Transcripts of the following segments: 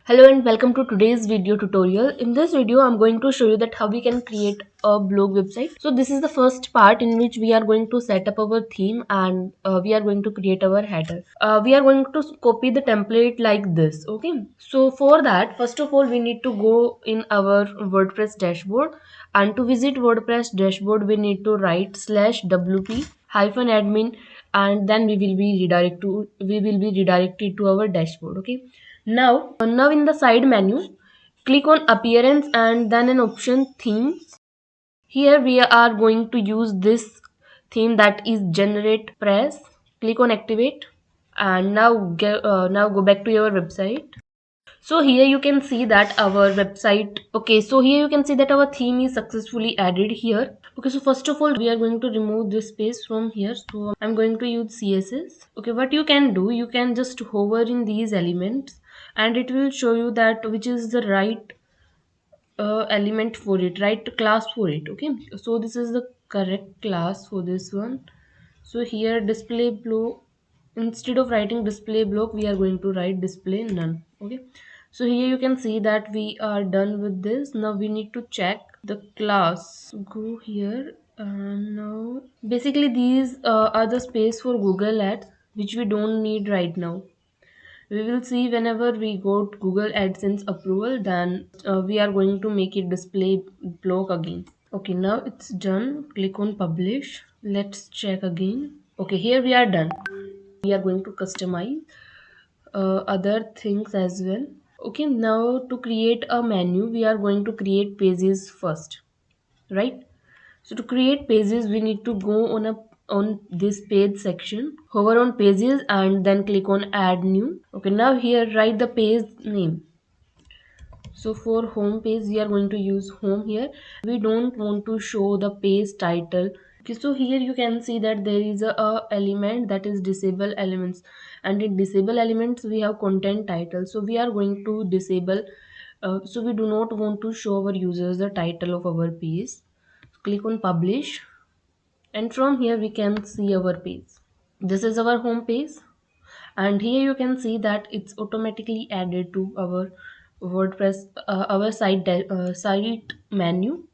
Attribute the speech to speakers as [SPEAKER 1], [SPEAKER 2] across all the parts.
[SPEAKER 1] Hello and welcome to today's video tutorial. In this video, I'm going to show you that how we can create a blog website. So this is the first part in which we are going to set up our theme and we are going to create our header. We are going to copy the template like this. Okay. So for that, first of all, we need to go in our WordPress dashboard, and to visit WordPress dashboard, we need to write /wp-admin, and then we will be redirected to our dashboard. Okay. Now in the side menu, click on appearance and then an option themes. Here we are going to use this theme, that is generate press. Click on activate and now go back to your website. So here you can see that our website, okay, so here you can see that our theme is successfully added here. Okay, so first of all, we are going to remove this space from here. So I'm going to use CSS. Okay, what you can do, you can just hover in these elements and it will show you that which is the right element for it, right class for it. Okay, so this is the correct class for this one. So here display block, instead of writing display block, we are going to write display none. Okay, so here you can see that we are done with this. Now we need to check the class. Go here and now basically these are the space for Google Ads which we don't need right now. We will see whenever we go to Google AdSense approval, then we are going to make it display block again. Okay, now it's done. Click on publish. Let's check again. Okay, here we are done. We are going to customize other things as well. Okay, now to create a menu, we are going to create pages first, right? So to create pages, we need to go on this page section, hover on pages and then click on add new. Okay, now here write the page name. So for home page, we are going to use home here. We don't want to show the page title. Okay, so here you can see that there is a element that is disable elements, and in disable elements we have content title. So we are going to disable, so we do not want to show our users the title of our page. Click on publish and from here we can see our page. This is our home page and here you can see that it's automatically added to our WordPress, our site menu.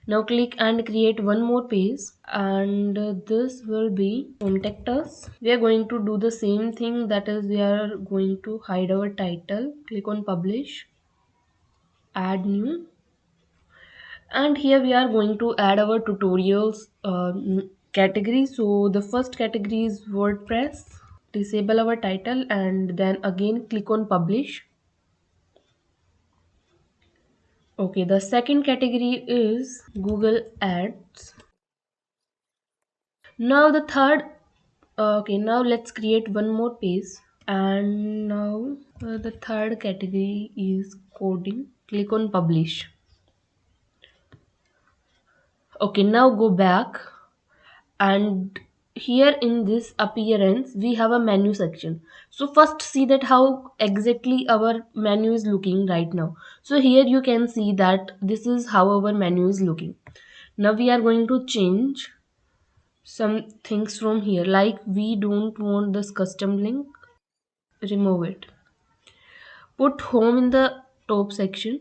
[SPEAKER 1] Now click and create one more page, and this will be contact us. We are going to do the same thing, that is we are going to hide our title. Click on publish, add new, and here we are going to add our tutorials category. So the first category is WordPress. Disable our title and then again click on publish. Okay, the second category is Google Ads. Now the third, okay, now let's create one more page, and now the third category is coding. Click on publish. Okay, now go back, and here in this appearance we have a menu section. So first see that how exactly our menu is looking right now. So here you can see that this is how our menu is looking. Now we are going to change some things from here, like we don't want this custom link, remove it. Put home in the top section.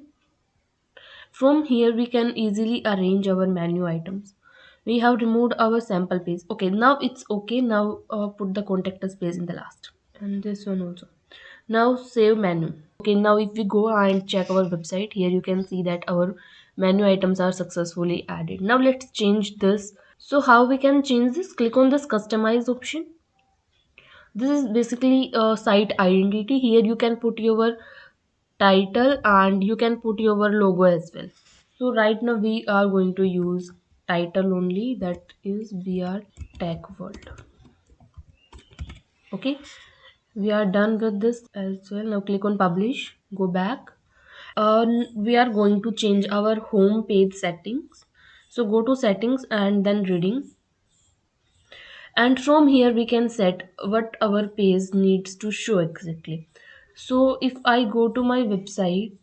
[SPEAKER 1] From here we can easily arrange our menu items. We have removed our sample page. Okay, now it's okay. Now put the contact us page in the last, and this one also. Now save menu. Okay, now if we go and check our website, here you can see that our menu items are successfully added. Now let's change this. So how we can change this? Click on this customize option. This is basically a site identity. Here you can put your title and you can put your logo as well. So right now we are going to use title only, that is we are tech world. Okay, we are done with this as well. Now click on publish, go back. We are going to change our home page settings. So go to settings and then reading, and from here we can set what our page needs to show exactly. So if I go to my website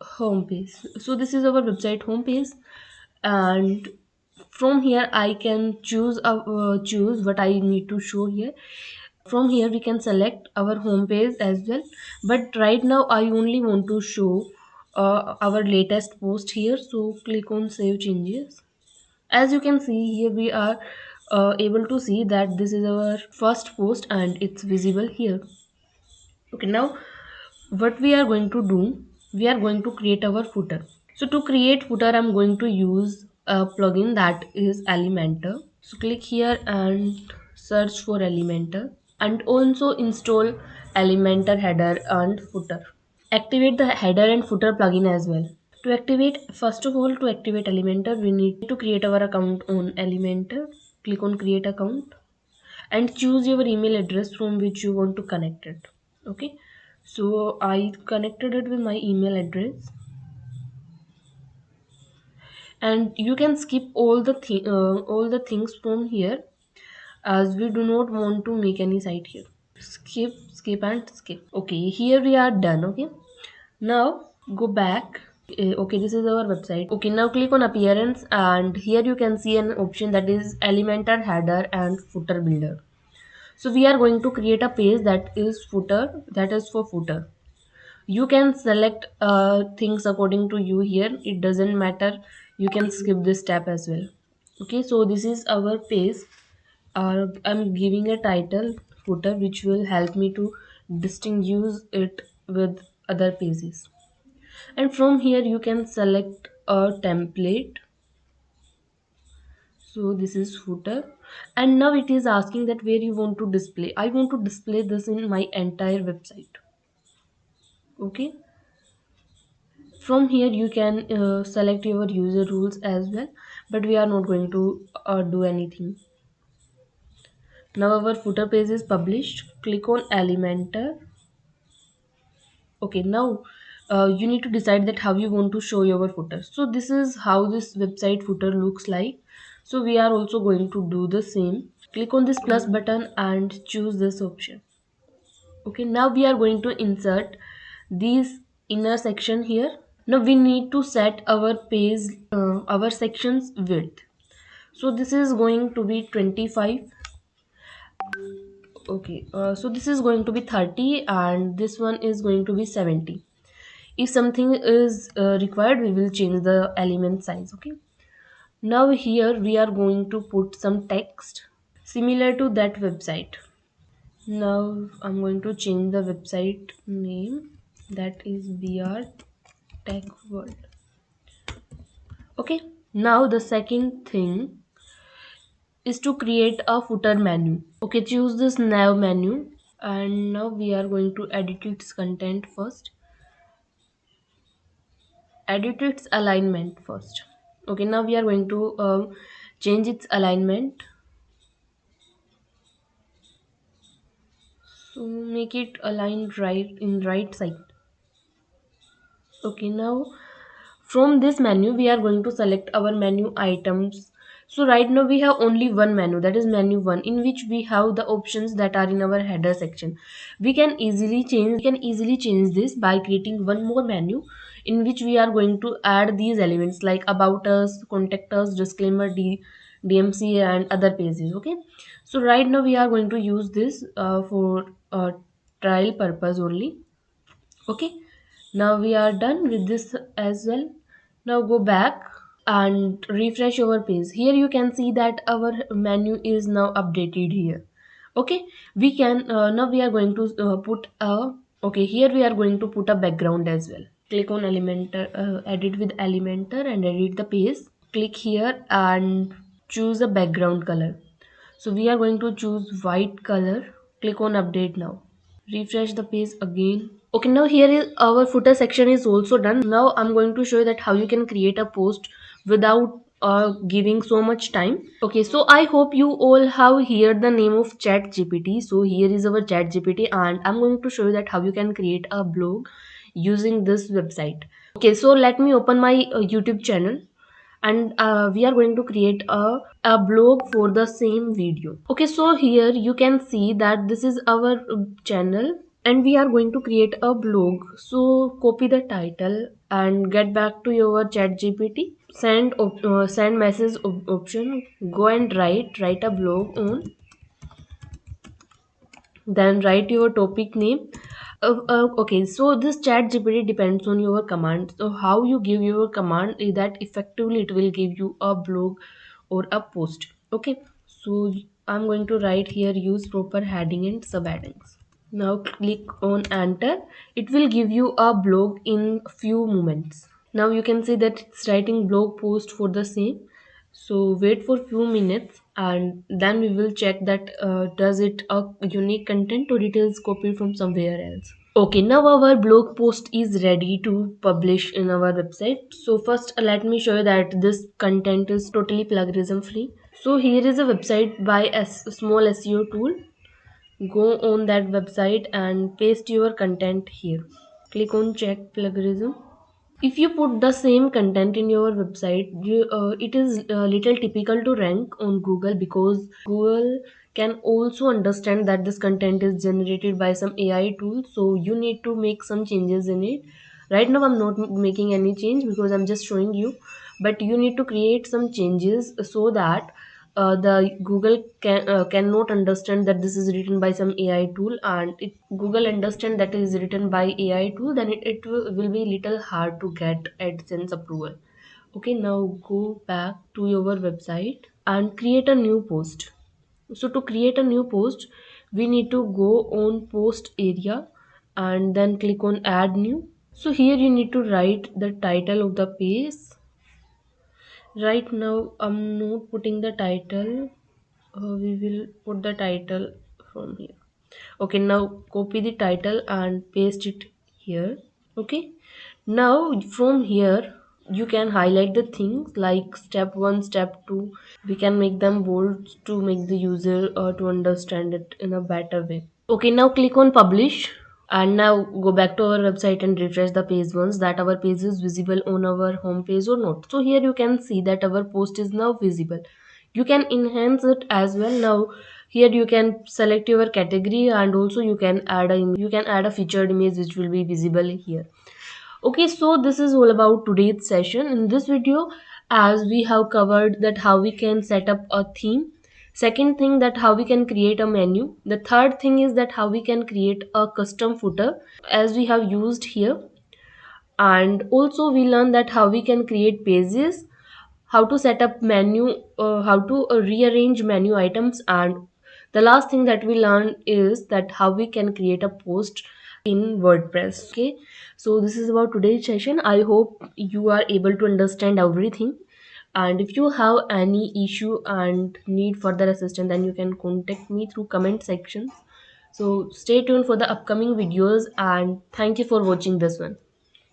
[SPEAKER 1] homepage, so this is our website homepage, and from here I can choose what I need to show here. From here we can select our home page as well, but right now I only want to show our latest post here, so click on save changes. As you can see here, we are able to see that this is our first post and it's visible here. Okay, now what we are going to do, we are going to create our footer. So to create footer, I'm going to use a plugin that is Elementor. So click here and search for Elementor, and also install Elementor header and footer. Activate the header and footer plugin as well. To activate, first of all, to activate Elementor, we need to create our account on Elementor. Click on create account and choose your email address from which you want to connect it. Okay, so I connected it with my email address, and you can skip all the things from here, as we do not want to make any site here. Skip and skip. Okay, here we are done. Okay, now go back. Okay, this is our website. Okay, now click on appearance, and here you can see an option that is Elementor header and footer builder. So we are going to create a page that is for footer. You can select things according to you here, it doesn't matter. You can skip this step as well. Okay, so this is our page. I'm giving a title footer which will help me to distinguish it with other pages. And from here you can select a template. So this is footer, and now it is asking that where you want to display. I want to display this in my entire website. Okay, from here you can select your user rules as well, but we are not going to do anything. Now our footer page is published. Click on Elementor. Okay, now you need to decide that how you want to show your footer. So this is how this website footer looks like. So we are also going to do the same. Click on this plus button and choose this option. Okay, now we are going to insert these inner section here. Now we need to set our page, our sections width. So this is going to be 25. Okay, so this is going to be 30 and this one is going to be 70. If something is required, we will change the element size. Okay, now here we are going to put some text similar to that website. Now I'm going to change the website name, that is BR Tech World. Okay, now the second thing is to create a footer menu. Okay, choose this nav menu, and now we are going to edit its content first. Edit its alignment first. Okay, now we are going to change its alignment. So make it aligned right in right side. Okay, now from this menu we are going to select our menu items. So right now we have only one menu, that is menu 1, in which we have the options that are in our header section. We can easily change this by creating one more menu in which we are going to add these elements like about us, contact us, disclaimer, DMC and other pages. Okay, so right now we are going to use this for trial purpose only. Okay, now we are done with this as well. Now go back and refresh our page. Here you can see that our menu is now updated here. Okay, we can now we are going to put a okay, here we are going to put a background as well. Click on Elementor, edit with Elementor and edit the page. Click here and choose a background color. So we are going to choose white color. Click on update now. Refresh the page again. Okay, now here is our footer section is also done. Now I'm going to show you that how you can create a post without giving so much time. Okay, so I hope you all have heard the name of Chat GPT. So here is our Chat GPT, and I'm going to show you that how you can create a blog using this website. Okay, so let me open my YouTube channel, and we are going to create a blog for the same video. Okay, so here you can see that this is our channel and we are going to create a blog. So copy the title and get back to your Chat GPT. Send message option. Go and write a blog on then write your topic name. Okay, so this chat GPT depends on your command. So how you give your command is that effectively it will give you a blog or a post. Okay, so I'm going to write here, use proper heading and subheadings. Now click on enter. It will give you a blog in few moments. Now you can see that it's writing blog post for the same. So wait for few minutes and then we will check that does it a unique content or it is copied from somewhere else. Okay, now our blog post is ready to publish in our website. So first let me show you that this content is totally plagiarism free. So here is a website by a small SEO tool. Go on that website and paste your content here. Click on check plagiarism. If you put the same content in your website, it is little typical to rank on Google because Google can also understand that this content is generated by some AI tool. So you need to make some changes in it. Right now I'm not making any change because I'm just showing you, but you need to create some changes so that the Google cannot understand that this is written by some AI tool, and it Google understand that it is written by AI tool, then it will be little hard to get AdSense approval. Okay, now go back to your website and create a new post. So to create a new post, we need to go on post area and then click on add new. So here you need to write the title of the page. Right now I'm not putting the title. We will put the title from here. Okay, now copy the title and paste it here. Okay, now from here you can highlight the things like step 1, step 2. We can make them bold to make the user to understand it in a better way. Okay, now click on publish and now go back to our website and refresh the page once that our page is visible on our home page or not. So here you can see that our post is now visible. You can enhance it as well. Now here you can select your category and also you can add a featured image which will be visible here. Okay, so this is all about today's session. In this video, as we have covered that how we can set up a theme. Second thing that how we can create a menu. The third thing is that how we can create a custom footer as we have used here. And also we learned that how we can create pages, how to set up menu, how to rearrange menu items, and the last thing that we learned is that how we can create a post in WordPress. Okay, so this is about today's session. I hope you are able to understand everything, and if you have any issue and need further assistance, then you can contact me through comment sections. So stay tuned for the upcoming videos and thank you for watching this one.